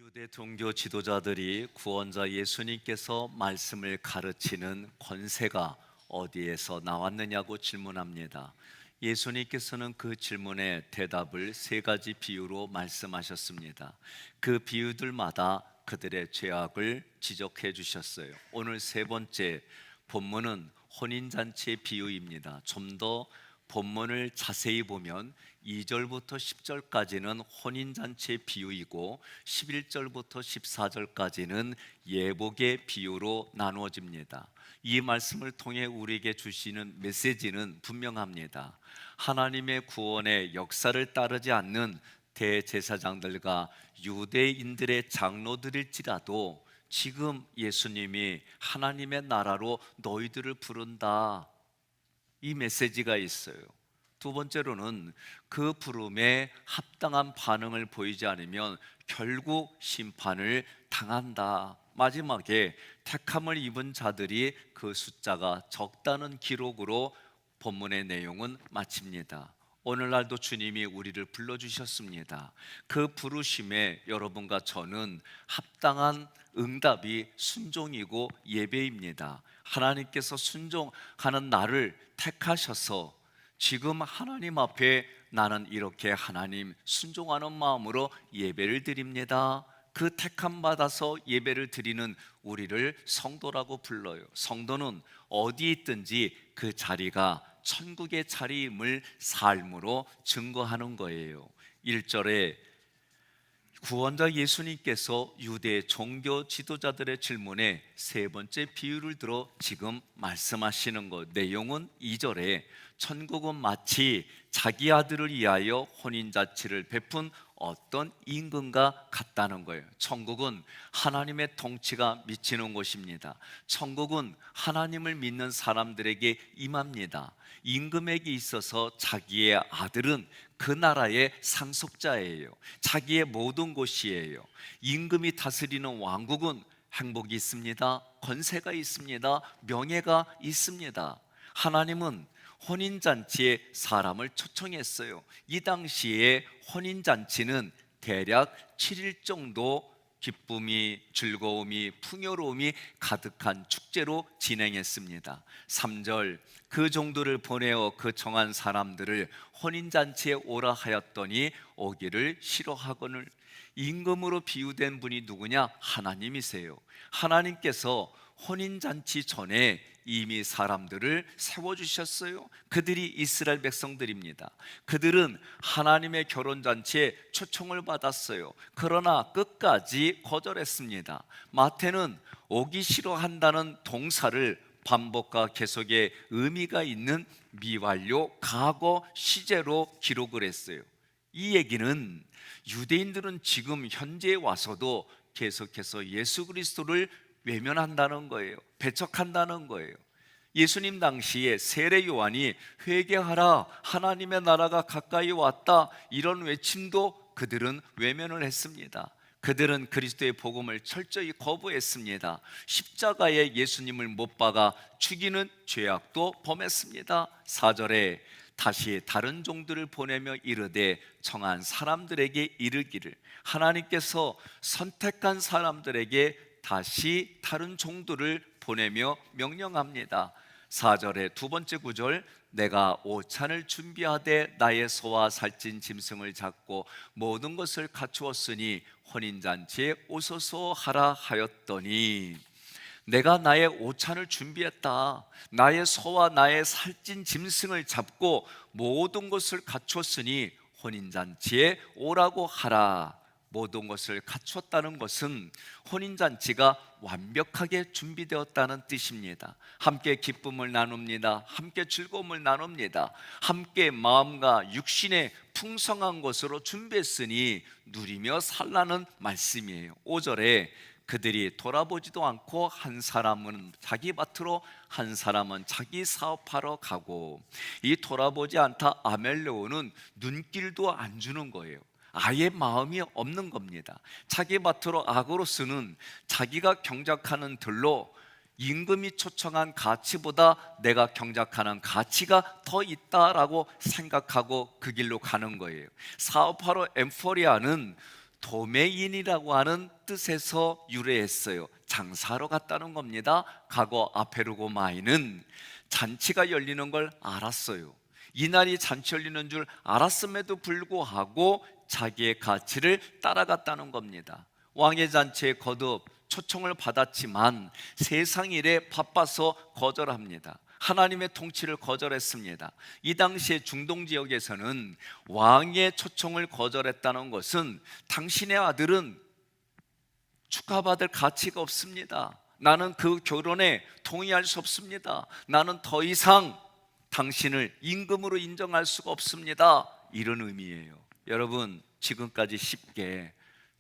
유대 종교 지도자들이 구원자 예수님께서 말씀을 가르치는 권세가 어디에서 나왔느냐고 질문합니다. 예수님께서는 그 질문에 대답을 세 가지 비유로 말씀하셨습니다. 그 비유들마다 그들의 죄악을 지적해 주셨어요. 오늘 세 번째 본문은 혼인잔치의 비유입니다. 좀 더 본문을 자세히 보면 2절부터 10절까지는 혼인잔치의 비유이고 11절부터 14절까지는 예복의 비유로 나누어집니다. 이 말씀을 통해 우리에게 주시는 메시지는 분명합니다. 하나님의 구원의 역사를 따르지 않는 대제사장들과 유대인들의 장로들일지라도 지금 예수님이 하나님의 나라로 너희들을 부른다, 이 메시지가 있어요. 두 번째로는 그 부름에 합당한 반응을 보이지 않으면 결국 심판을 당한다. 마지막에 택함을 입은 자들이 그 숫자가 적다는 기록으로 본문의 내용은 마칩니다. 오늘날도 주님이 우리를 불러주셨습니다. 그 부르심에 여러분과 저는 합당한 응답이 순종이고 예배입니다. 하나님께서 순종하는 나를 택하셔서 지금 하나님 앞에 나는 이렇게 하나님 순종하는 마음으로 예배를 드립니다. 그 택함 받아서 예배를 드리는 우리를 성도라고 불러요. 성도는 어디 있든지 그 자리가 천국의 자리임을 삶으로 증거하는 거예요. 1절에 구원자 예수님께서 유대 종교 지도자들의 질문에 세 번째 비유를 들어 지금 말씀하시는 것, 내용은 2절에 천국은 마치 자기 아들을 위하여 혼인잔치를 베푼 어떤 임금과 같다는 거예요. 천국은 하나님의 통치가 미치는 곳입니다. 천국은 하나님을 믿는 사람들에게 임합니다. 임금에게 있어서 자기의 아들은 그 나라의 상속자예요. 자기의 모든 곳이에요. 임금이 다스리는 왕국은 행복이 있습니다. 권세가 있습니다. 명예가 있습니다. 하나님은 혼인잔치에 사람을 초청했어요. 이 당시에 혼인잔치는 대략 7일 정도 기쁨이, 즐거움이, 풍요로움이 가득한 축제로 진행했습니다. 3절, 그 정도를 보내어 그 정한 사람들을 혼인잔치에 오라 하였더니 오기를 싫어하거늘. 임금으로 비유된 분이 누구냐? 하나님이세요. 하나님께서 혼인잔치 전에 이미 사람들을 세워주셨어요. 그들이 이스라엘 백성들입니다. 그들은 하나님의 결혼잔치에 초청을 받았어요. 그러나 끝까지 거절했습니다. 마태는 오기 싫어한다는 동사를 반복과 계속의 의미가 있는 미완료 과거 시제로 기록을 했어요. 이 얘기는 유대인들은 지금 현재에 와서도 계속해서 예수 그리스도를 외면한다는 거예요. 배척한다는 거예요. 예수님 당시에 세례 요한이 회개하라, 하나님의 나라가 가까이 왔다, 이런 외침도 그들은 외면을 했습니다. 그들은 그리스도의 복음을 철저히 거부했습니다. 십자가에 예수님을 못 박아 죽이는 죄악도 범했습니다. 4절에 다시 다른 종들을 보내며 이르되 청한 사람들에게 이르기를, 하나님께서 선택한 사람들에게 다시 다른 종들을 보내며 명령합니다. 4절의 두 번째 구절, 내가 오찬을 준비하되 나의 소와 살찐 짐승을 잡고 모든 것을 갖추었으니 혼인잔치에 오소서 하라 하였더니, 내가 나의 오찬을 준비했다. 나의 소와 나의 살찐 짐승을 잡고 모든 것을 갖추었으니 혼인잔치에 오라고 하라. 모든 것을 갖췄다는 것은 혼인잔치가 완벽하게 준비되었다는 뜻입니다. 함께 기쁨을 나눕니다. 함께 즐거움을 나눕니다. 함께 마음과 육신의 풍성한 것으로 준비했으니 누리며 살라는 말씀이에요. 5절에 그들이 돌아보지도 않고 한 사람은 자기 밭으로 한 사람은 자기 사업하러 가고, 이 돌아보지 않다 아멜레오는 눈길도 안 주는 거예요. 아예 마음이 없는 겁니다. 자기 밭으로 아고로스는 자기가 경작하는 들로 임금이 초청한 가치보다 내가 경작하는 가치가 더 있다라고 생각하고 그 길로 가는 거예요. 사업하러 엠포리아는 도매인이라고 하는 뜻에서 유래했어요. 장사하러 갔다는 겁니다. 과거 아페르고마인은 잔치가 열리는 걸 알았어요. 이날이 잔치 열리는 줄 알았음에도 불구하고 자기의 가치를 따라갔다는 겁니다. 왕의 잔치에 거듭 초청을 받았지만 세상 일에 바빠서 거절합니다. 하나님의 통치를 거절했습니다. 이 당시에 중동 지역에서는 왕의 초청을 거절했다는 것은 당신의 아들은 축하받을 가치가 없습니다. 나는 그 결혼에 동의할 수 없습니다. 나는 더 이상 당신을 임금으로 인정할 수가 없습니다. 이런 의미예요. 여러분, 지금까지 쉽게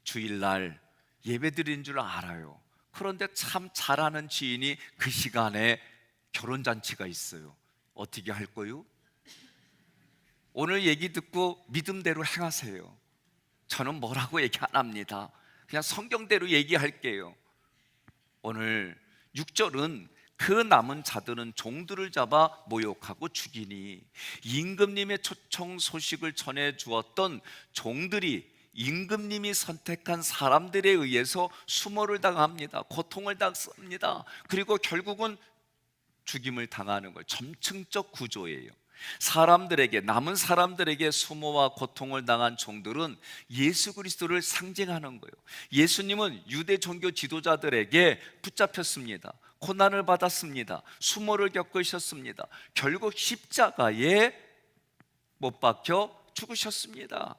주일날 예배드린 줄 알아요. 그런데 참 잘하는 지인이 그 시간에 결혼잔치가 있어요. 어떻게 할 거요? 오늘 얘기 듣고 믿음대로 행하세요. 저는 뭐라고 얘기 안 합니다. 그냥 성경대로 얘기할게요. 오늘 6절은 그 남은 자들은 종들을 잡아 모욕하고 죽이니, 임금님의 초청 소식을 전해 주었던 종들이 임금님이 선택한 사람들에 의해서 수모를 당합니다. 고통을 당합니다. 그리고 결국은 죽임을 당하는 걸 점층적 구조예요. 사람들에게, 남은 사람들에게 수모와 고통을 당한 종들은 예수 그리스도를 상징하는 거예요. 예수님은 유대 종교 지도자들에게 붙잡혔습니다. 고난을 받았습니다. 수모를 겪으셨습니다. 결국 십자가에 못 박혀 죽으셨습니다.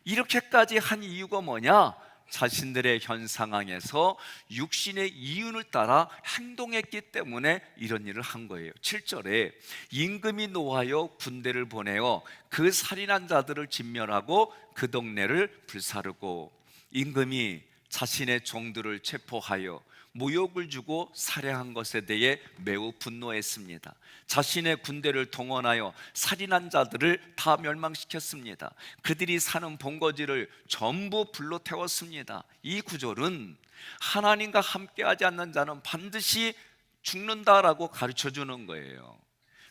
이렇게까지 한 이유가 뭐냐? 자신들의 현 상황에서 육신의 이윤을 따라 행동했기 때문에 이런 일을 한 거예요. 7절에 임금이 노하여 군대를 보내어 그 살인한 자들을 진멸하고 그 동네를 불사르고, 임금이 자신의 종들을 체포하여 모욕을 주고 살해한 것에 대해 매우 분노했습니다. 자신의 군대를 동원하여 살인한 자들을 다 멸망시켰습니다. 그들이 사는 본거지를 전부 불로 태웠습니다. 이 구절은 하나님과 함께하지 않는 자는 반드시 죽는다라고 가르쳐주는 거예요.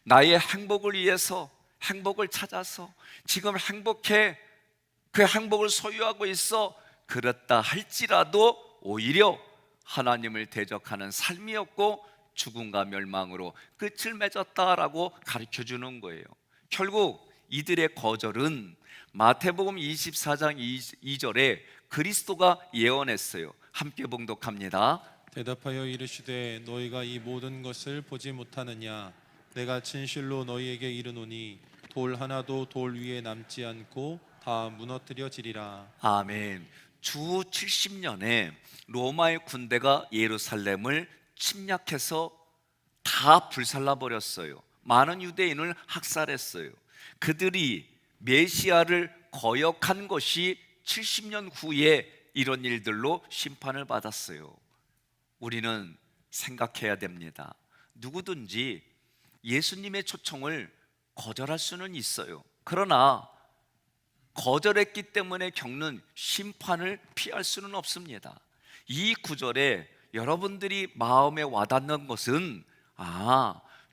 나의 행복을 위해서, 행복을 찾아서 지금 행복해, 그 행복을 소유하고 있어, 그렇다 할지라도 오히려 하나님을 대적하는 삶이었고 죽음과 멸망으로 끝을 맺었다라고 가르쳐주는 거예요. 결국 이들의 거절은 마태복음 24장 2절에 그리스도가 예언했어요. 함께 봉독합니다. 대답하여 이르시되 너희가 이 모든 것을 보지 못하느냐? 내가 진실로 너희에게 이르노니 돌 하나도 돌 위에 남지 않고 다 무너뜨려지리라. 아멘. 주 70년에 로마의 군대가 예루살렘을 침략해서 다 불살라 버렸어요. 많은 유대인을 학살했어요. 그들이 메시아를 거역한 것이 70년 후에 이런 일들로 심판을 받았어요. 우리는 생각해야 됩니다. 누구든지 예수님의 초청을 거절할 수는 있어요. 그러나 거절했기 때문에 겪는 심판을 피할 수는 없습니다. 이 구절에 여러분들이 마음에 와닿는 것은,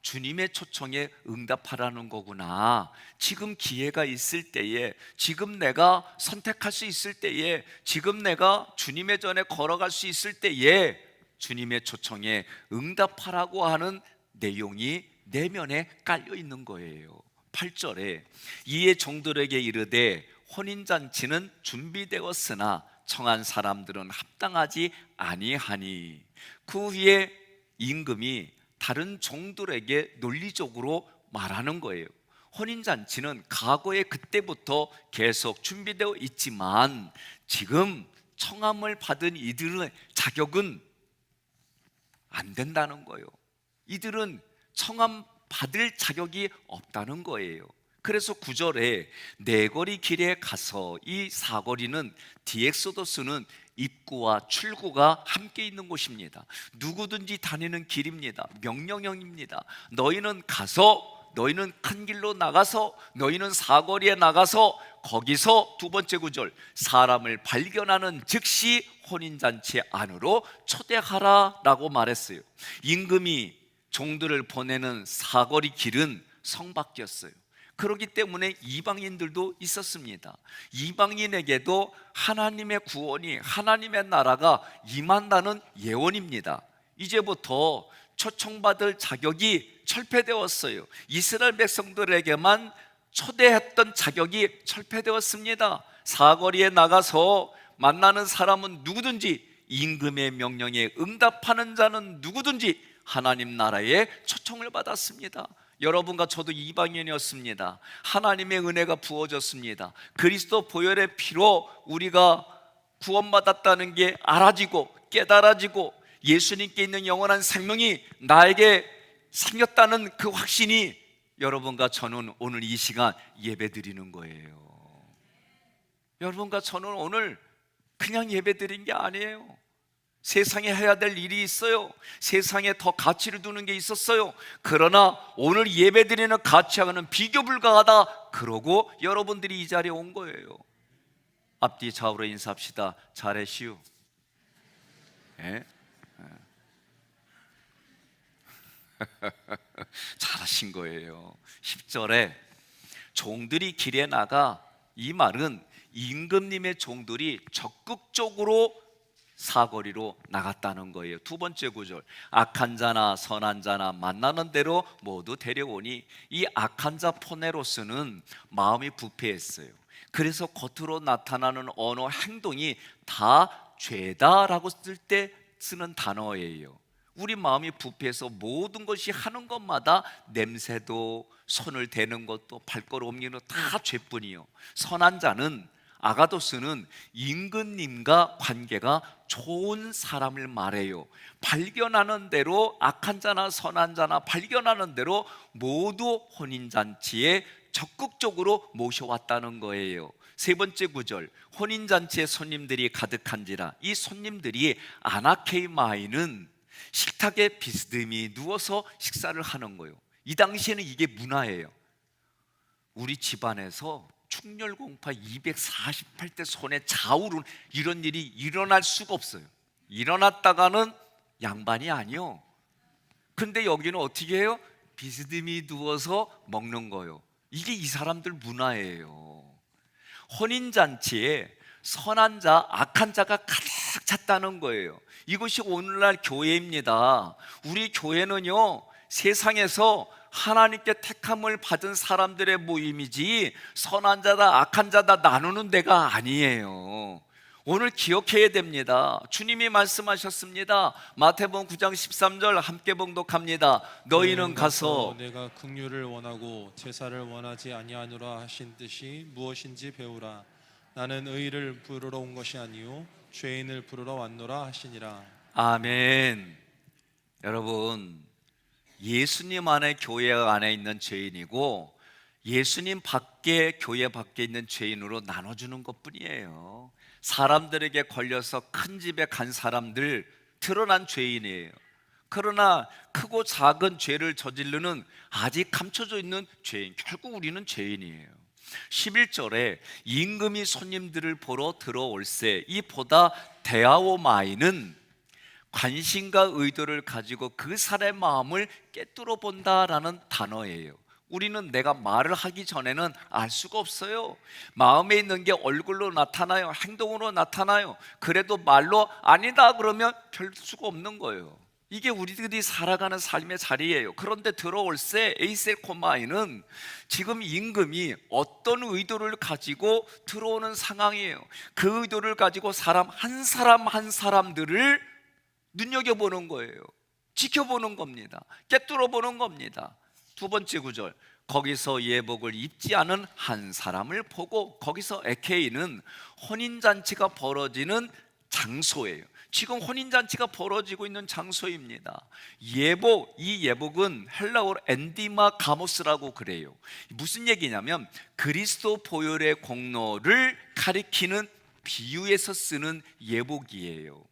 주님의 초청에 응답하라는 거구나. 지금 기회가 있을 때에, 지금 내가 선택할 수 있을 때에, 지금 내가 주님의 전에 걸어갈 수 있을 때에 주님의 초청에 응답하라고 하는 내용이 내면에 깔려 있는 거예요. 8절에 이에 종들에게 이르되 혼인잔치는 준비되었으나 청한 사람들은 합당하지 아니하니. 그 후에 임금이 다른 종들에게 논리적으로 말하는 거예요. 혼인잔치는 과거에 그때부터 계속 준비되어 있지만 지금 청함을 받은 이들의 자격은 안 된다는 거예요. 이들은 청함 받을 자격이 없다는 거예요. 그래서 9절에 네거리 길에 가서, 이 사거리는 디엑소도스는 입구와 출구가 함께 있는 곳입니다. 누구든지 다니는 길입니다. 명령형입니다. 너희는 가서, 너희는 큰 길로 나가서, 너희는 사거리에 나가서 거기서, 두 번째 구절, 사람을 발견하는 즉시 혼인잔치 안으로 초대하라 라고 말했어요. 임금이 종들을 보내는 사거리 길은 성밖이었어요. 그렇기 때문에 이방인들도 있었습니다. 이방인에게도 하나님의 구원이, 하나님의 나라가 임한다는 예언입니다. 이제부터 초청받을 자격이 철폐되었어요. 이스라엘 백성들에게만 초대했던 자격이 철폐되었습니다. 사거리에 나가서 만나는 사람은 누구든지, 임금의 명령에 응답하는 자는 누구든지 하나님 나라에 초청을 받았습니다. 여러분과 저도 이방인이었습니다. 하나님의 은혜가 부어졌습니다. 그리스도 보혈의 피로 우리가 구원받았다는 게 알아지고 깨달아지고 예수님께 있는 영원한 생명이 나에게 생겼다는 그 확신이 여러분과 저는 오늘 이 시간 예배드리는 거예요. 여러분과 저는 오늘 그냥 예배드린 게 아니에요. 세상에 해야 될 일이 있어요. 세상에 더 가치를 두는 게 있었어요. 그러나 오늘 예배드리는 가치하고는 비교 불가하다, 그러고 여러분들이 이 자리에 온 거예요. 앞뒤 좌우로 인사합시다. 잘해시오. 예? 잘하신 거예요. 10절에 종들이 길에 나가, 이 말은 임금님의 종들이 적극적으로 사거리로 나갔다는 거예요. 두 번째 구절, 악한 자나 선한 자나 만나는 대로 모두 데려오니, 이 악한 자 포네로스는 마음이 부패했어요. 그래서 겉으로 나타나는 언어, 행동이 다 죄다라고 쓸 때 쓰는 단어예요. 우리 마음이 부패해서 모든 것이 하는 것마다 냄새도, 손을 대는 것도, 발걸음 옮기는 것도 다 죄뿐이요. 선한 자는, 아가도스는 임금님과 관계가 좋은 사람을 말해요. 발견하는 대로, 악한 자나 선한 자나 발견하는 대로 모두 혼인잔치에 적극적으로 모셔왔다는 거예요. 세 번째 구절, 혼인잔치에 손님들이 가득한지라, 이 손님들이 아나케이마이는 식탁에 비스듬히 누워서 식사를 하는 거예요. 이 당시에는 이게 문화예요. 우리 집안에서 충렬공파 248대 손에 좌우로 이런 일이 일어날 수가 없어요. 일어났다가는 양반이 아니요. 근데 여기는 어떻게 해요? 비스듬히 누워서 먹는 거예요. 이게 이 사람들 문화예요. 혼인잔치에 선한 자, 악한 자가 가득 찼다는 거예요. 이것이 오늘날 교회입니다. 우리 교회는요, 세상에서 하나님께 택함을 받은 사람들의 모임이지 선한 자다 악한 자다 나누는 데가 아니에요. 오늘 기억해야 됩니다. 주님이 말씀하셨습니다. 마태복음 9장 13절 함께 봉독합니다. 너희는 가서 내가 긍휼을 원하고 제사를 원하지 아니하노라 하신 뜻이 무엇인지 배우라. 나는 의를 부르러 온 것이 아니요 죄인을 부르러 왔노라 하시니라. 아멘. 여러분, 예수님 안에, 교회 안에 있는 죄인이고 예수님 밖에, 교회 밖에 있는 죄인으로 나눠주는 것뿐이에요. 사람들에게 걸려서 큰 집에 간 사람들 드러난 죄인이에요. 그러나 크고 작은 죄를 저지르는 아직 감춰져 있는 죄인, 결국 우리는 죄인이에요. 11절에 임금이 손님들을 보러 들어올세, 이 보다 데아오마이는 관심과 의도를 가지고 그 사람의 마음을 꿰뚫어 본다라는 단어예요. 우리는 내가 말을 하기 전에는 알 수가 없어요. 마음에 있는 게 얼굴로 나타나요. 행동으로 나타나요. 그래도 말로 아니다 그러면 별 수가 없는 거예요. 이게 우리들이 살아가는 삶의 자리예요. 그런데 들어올세, 에이셀코마이는 지금 임금이 어떤 의도를 가지고 들어오는 상황이에요. 그 의도를 가지고 사람 한 사람들을 눈여겨보는 거예요. 지켜보는 겁니다. 꿰뚫어 보는 겁니다. 두 번째 구절, 거기서 예복을 입지 않은 한 사람을 보고, 거기서 에케이는 혼인잔치가 벌어지는 장소예요. 지금 혼인잔치가 벌어지고 있는 장소입니다. 예복, 이 예복은 헬라어로 엔디마 가모스라고 그래요. 무슨 얘기냐면 그리스도 보혈의 공로를 가리키는 비유에서 쓰는 예복이에요.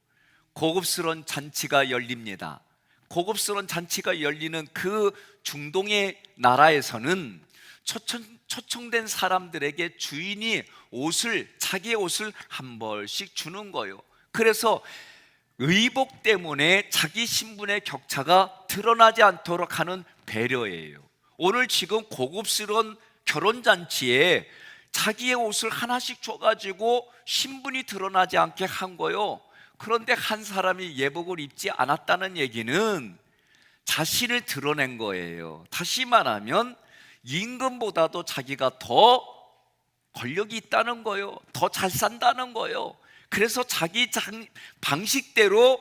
고급스러운 잔치가 열립니다. 고급스러운 잔치가 열리는 그 중동의 나라에서는 초청된 사람들에게 주인이 자기의 옷을 한 벌씩 주는 거예요. 그래서 의복 때문에 자기 신분의 격차가 드러나지 않도록 하는 배려예요. 오늘 지금 고급스러운 결혼잔치에 자기의 옷을 하나씩 줘가지고 신분이 드러나지 않게 한 거요. 그런데 한 사람이 예복을 입지 않았다는 얘기는 자신을 드러낸 거예요. 다시 말하면 임금보다도 자기가 더 권력이 있다는 거예요. 더 잘 산다는 거예요. 그래서 자기 방식대로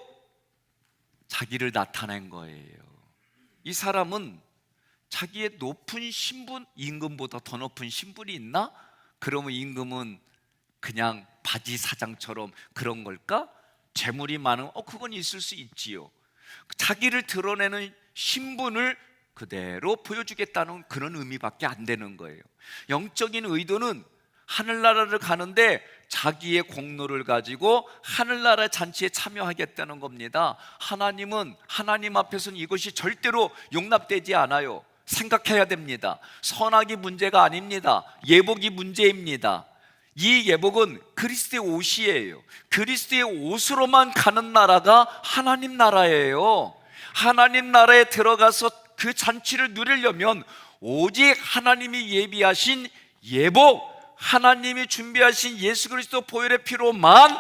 자기를 나타낸 거예요. 이 사람은 자기의 높은 신분, 임금보다 더 높은 신분이 있나? 그러면 임금은 그냥 바지 사장처럼 그런 걸까? 재물이 많은, 그건 있을 수 있지요. 자기를 드러내는 신분을 그대로 보여주겠다는 그런 의미밖에 안 되는 거예요. 영적인 의도는 하늘나라를 가는데 자기의 공로를 가지고 하늘나라 잔치에 참여하겠다는 겁니다. 하나님은, 하나님 앞에서는 이것이 절대로 용납되지 않아요. 생각해야 됩니다. 선악이 문제가 아닙니다. 예복이 문제입니다. 이 예복은 그리스도의 옷이에요. 그리스도의 옷으로만 가는 나라가 하나님 나라예요. 하나님 나라에 들어가서 그 잔치를 누리려면 오직 하나님이 예비하신 예복, 하나님이 준비하신 예수 그리스도 보혈의 피로만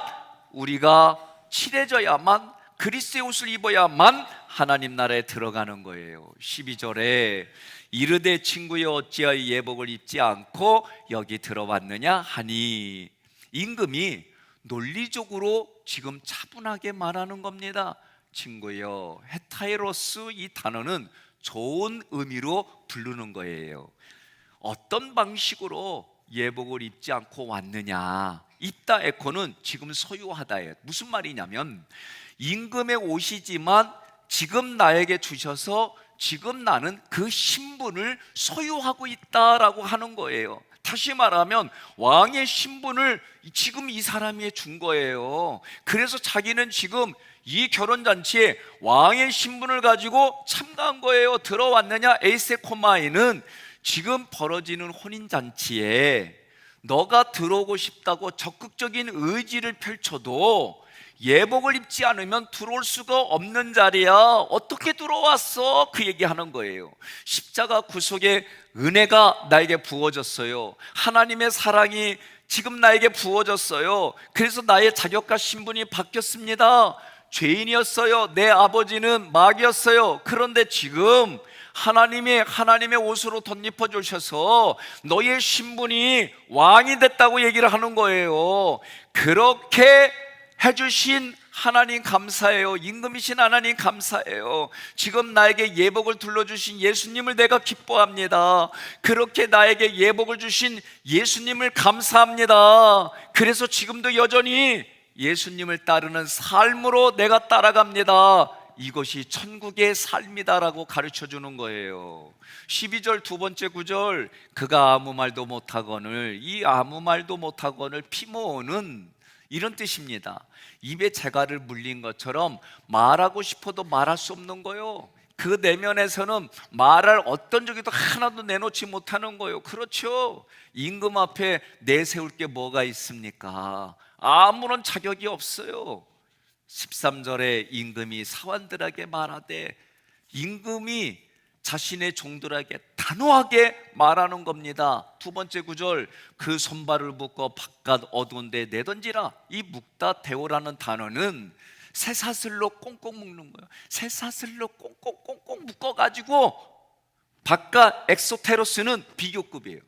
우리가 칠해져야만, 그리스도의 옷을 입어야만 하나님 나라에 들어가는 거예요. 12절에 이르되 친구여 어찌하여 예복을 입지 않고 여기 들어왔느냐 하니, 임금이 논리적으로 지금 차분하게 말하는 겁니다. 친구여, 헤타이로스, 이 단어는 좋은 의미로 부르는 거예요. 어떤 방식으로 예복을 입지 않고 왔느냐, 입다 에코는 지금 소유하다예요. 무슨 말이냐면 임금의 옷이지만 지금 나에게 주셔서 지금 나는 그 신분을 소유하고 있다라고 하는 거예요. 다시 말하면 왕의 신분을 지금 이 사람이 준 거예요. 그래서 자기는 지금 이 결혼잔치에 왕의 신분을 가지고 참가한 거예요. 들어왔느냐? 에이세코마이는 지금 벌어지는 혼인잔치에 너가 들어오고 싶다고 적극적인 의지를 펼쳐도 예복을 입지 않으면 들어올 수가 없는 자리야. 어떻게 들어왔어? 그 얘기하는 거예요. 십자가 구속의 은혜가 나에게 부어졌어요. 하나님의 사랑이 지금 나에게 부어졌어요. 그래서 나의 자격과 신분이 바뀌었습니다. 죄인이었어요. 내 아버지는 마귀였어요. 그런데 지금 하나님의 옷으로 덧입어 주셔서 너의 신분이 왕이 됐다고 얘기를 하는 거예요. 그렇게 해주신 하나님 감사해요. 임금이신 하나님 감사해요. 지금 나에게 예복을 둘러주신 예수님을 내가 기뻐합니다. 그렇게 나에게 예복을 주신 예수님을 감사합니다. 그래서 지금도 여전히 예수님을 따르는 삶으로 내가 따라갑니다. 이것이 천국의 삶이다라고 가르쳐주는 거예요. 12절 두 번째 구절, 그가 아무 말도 못하거늘, 이 아무 말도 못하거늘 피모는 이런 뜻입니다. 입에 재갈을 물린 것처럼 말하고 싶어도 말할 수 없는 거예요. 그 내면에서는 말할 어떤 적이도 하나도 내놓지 못하는 거예요. 그렇죠. 임금 앞에 내세울 게 뭐가 있습니까? 아무런 자격이 없어요. 13절에 임금이 사환들에게 말하되, 임금이 자신의 종들에게 단호하게 말하는 겁니다. 두 번째 구절, 그 손발을 묶어 바깥 어두운 데 내던지라. 이 묶다 대오라는 단어는 쇠사슬로 꽁꽁 묶는 거예요. 쇠사슬로 꽁꽁 묶어가지고, 바깥 엑소테로스는 비교급이에요.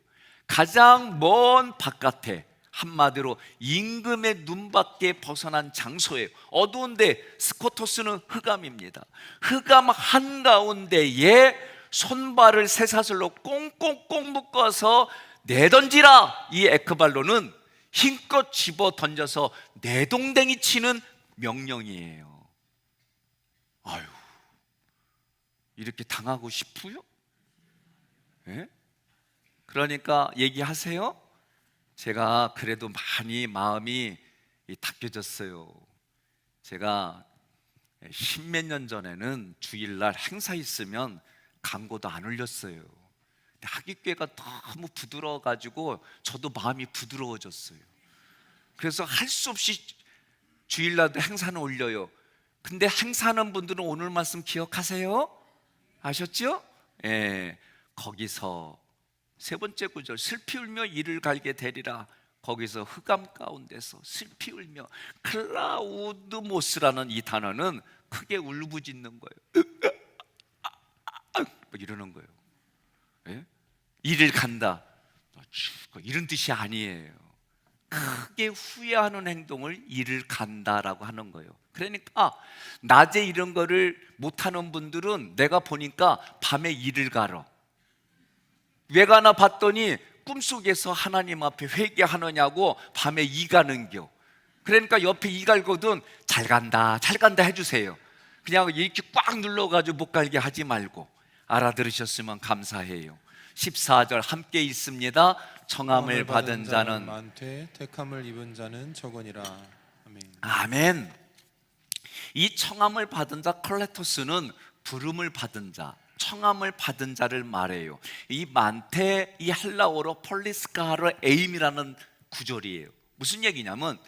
가장 먼 바깥에, 한마디로 임금의 눈밖에 벗어난 장소예요. 어두운데 스코토스는 흑암입니다. 흑암 한가운데에 손발을 쇠사슬로 꽁꽁 묶어서 내던지라. 이 에크발로는 힘껏 집어 던져서 내동댕이 치는 명령이에요. 아유, 이렇게 당하고 싶어요? 예? 그러니까 얘기하세요. 제가 그래도 많이 마음이 닦여졌어요. 제가 10몇 년 전에는 주일날 행사 있으면 강고도 안 올렸어요. 하깃교회가 너무 부드러워가지고 저도 마음이 부드러워졌어요. 그래서 할 수 없이 주일날도 행사는 올려요. 근데 행사하는 분들은 오늘 말씀 기억하세요? 아셨죠? 예, 거기서 세 번째 구절, 슬피 울며 이를 갈게 되리라. 거기서 흑암 가운데서 슬피 울며, 클라우드모스라는 이 단어는 크게 울부짖는 거예요. 뭐 이러는 거예요. 예? 이를 간다, 이런 뜻이 아니에요. 크게 후회하는 행동을 이를 간다라고 하는 거예요. 그러니까 낮에 이런 거를 못하는 분들은 내가 보니까 밤에 이를 갈어. 왜 가나 봤더니 꿈속에서 하나님 앞에 회개하느냐고 밤에 이 가는겨. 그러니까 옆에 이 갈거든 잘 간다 잘 간다 해주세요. 그냥 이렇게 꽉 눌러가지고 못 갈게 하지 말고. 알아들으셨으면 감사해요. 14절 함께 있습니다. 청함을 받은 자는 많되 택함을 입은 자는 적으니라. 아멘. 아멘. 이 청함을 받은 자, 클레토스는 부름을 받은 자, 청함을 받은 자를 말해요. 이 많테, 이 헬라어로 폴리스카르 에임이라는 구절이에요. 무슨 얘기냐면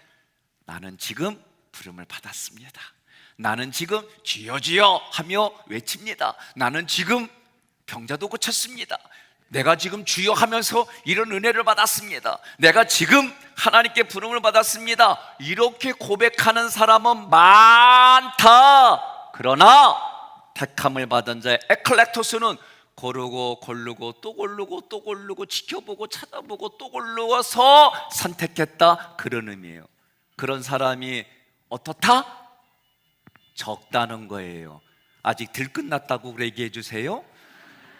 나는 지금 부름을 받았습니다. 나는 지금 주여 주여 하며 외칩니다. 나는 지금 병자도 고쳤습니다. 내가 지금 주여 하면서 이런 은혜를 받았습니다. 내가 지금 하나님께 부름을 받았습니다. 이렇게 고백하는 사람은 많다. 그러나 택함을 받은 자의 에클렉토스는 고르고 고르고 또 고르고 또 고르고 지켜보고 찾아보고 또 고르어서 선택했다, 그런 의미예요. 그런 사람이 어떻다? 적다는 거예요. 아직 덜 끝났다고 얘기해 주세요.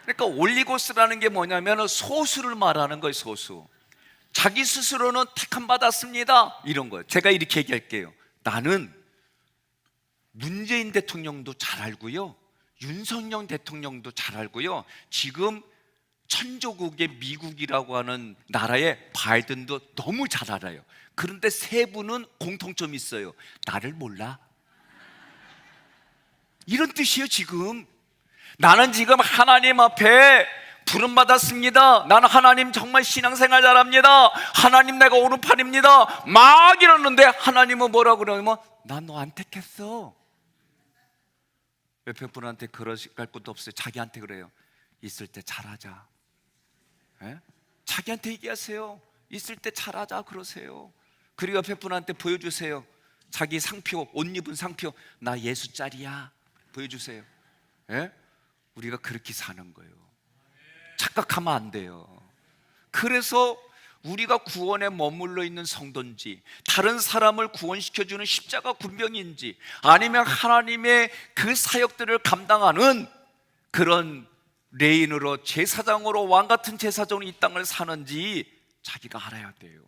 그러니까 올리고스라는 게 뭐냐면 소수를 말하는 거예요. 소수. 자기 스스로는 택함 받았습니다 이런 거예요. 제가 이렇게 얘기할게요. 나는 문재인 대통령도 잘 알고요, 윤석열 대통령도 잘 알고요, 지금 천조국의 미국이라고 하는 나라의 바이든도 너무 잘 알아요. 그런데 세 분은 공통점이 있어요. 나를 몰라. 이런 뜻이에요. 지금 나는 지금 하나님 앞에 부름받았습니다. 나는 하나님 정말 신앙생활 잘합니다. 하나님 내가 오른팔입니다. 막 이러는데 하나님은 뭐라고 그러냐면 난 너 안 택했어. 옆에 분한테 그러실 것도 없어요. 자기한테 그래요. 있을 때 잘하자. 예? 자기한테 얘기하세요. 있을 때 잘하자 그러세요. 그리고 옆에 분한테 보여주세요. 자기 상표, 옷 입은 상표, 나 예수짜리야 보여주세요. 예? 우리가 그렇게 사는 거예요. 착각하면 안 돼요. 그래서 우리가 구원에 머물러 있는 성도인지, 다른 사람을 구원시켜주는 십자가 군병인지, 아니면 하나님의 그 사역들을 감당하는 그런 레인으로 제사장으로 왕같은 제사장으로 이 땅을 사는지 자기가 알아야 돼요.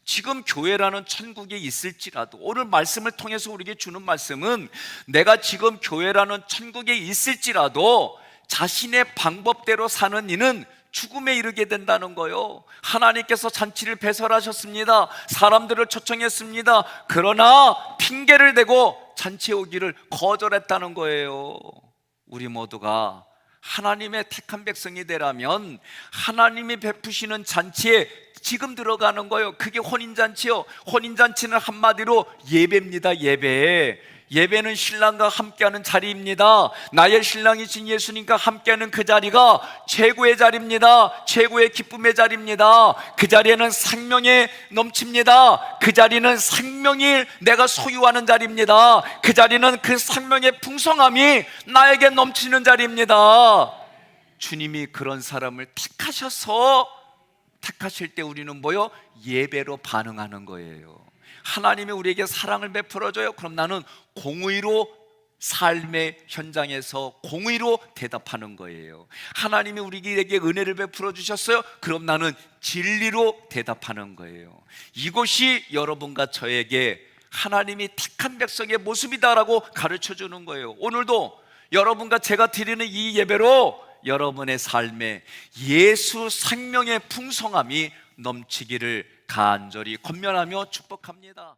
지금 교회라는 천국에 있을지라도 오늘 말씀을 통해서 우리에게 주는 말씀은 내가 지금 교회라는 천국에 있을지라도 자신의 방법대로 사는 이는 죽음에 이르게 된다는 거예요. 하나님께서 잔치를 배설하셨습니다. 사람들을 초청했습니다. 그러나 핑계를 대고 잔치에 오기를 거절했다는 거예요. 우리 모두가 하나님의 택한 백성이 되라면 하나님이 베푸시는 잔치에 지금 들어가는 거예요. 그게 혼인잔치요. 혼인잔치는 한마디로 예배입니다. 예배는 신랑과 함께하는 자리입니다. 나의 신랑이신 예수님과 함께하는 그 자리가 최고의 자리입니다. 최고의 기쁨의 자리입니다. 그 자리에는 생명이 넘칩니다. 그 자리는 생명이 내가 소유하는 자리입니다. 그 자리는 그 생명의 풍성함이 나에게 넘치는 자리입니다. 주님이 그런 사람을 택하실 때 우리는 뭐요? 예배로 반응하는 거예요. 하나님이 우리에게 사랑을 베풀어줘요. 그럼 나는 공의로 삶의 현장에서 공의로 대답하는 거예요. 하나님이 우리에게 은혜를 베풀어 주셨어요. 그럼 나는 진리로 대답하는 거예요. 이것이 여러분과 저에게 하나님이 택한 백성의 모습이다라고 가르쳐 주는 거예요. 오늘도 여러분과 제가 드리는 이 예배로 여러분의 삶에 예수 생명의 풍성함이 넘치기를 간절히 권면하며 축복합니다.